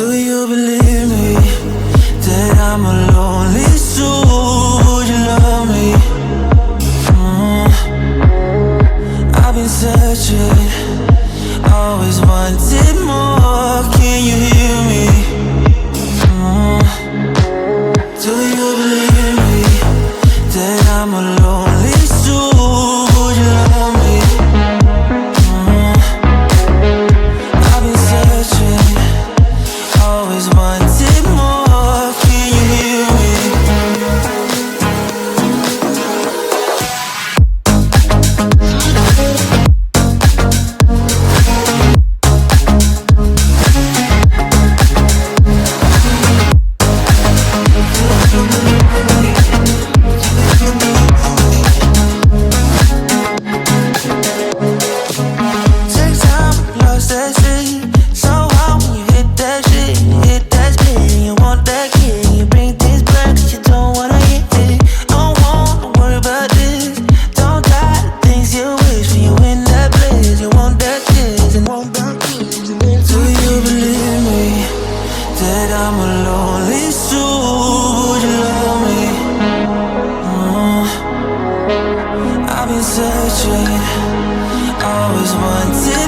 Do you believe me that I'm a lonely soul? Would you love me? I've been searching, always wanted more. Can you hear me? Do you believe me that I'm a lonely soul? Would you love me? I've been searching, always wanted more. Can you hear me? Take time, lost that shit. So hard when you hit that shit. Hit that spin, you want that kick. You bring things back 'cause you don't wanna hit it. Don't wanna worry about this. Don't die the things you wish when you in that place. You want that kiss and want that kiss. Do you believe me that I'm a lonely soul? Would you love me? I've been searching, always wanted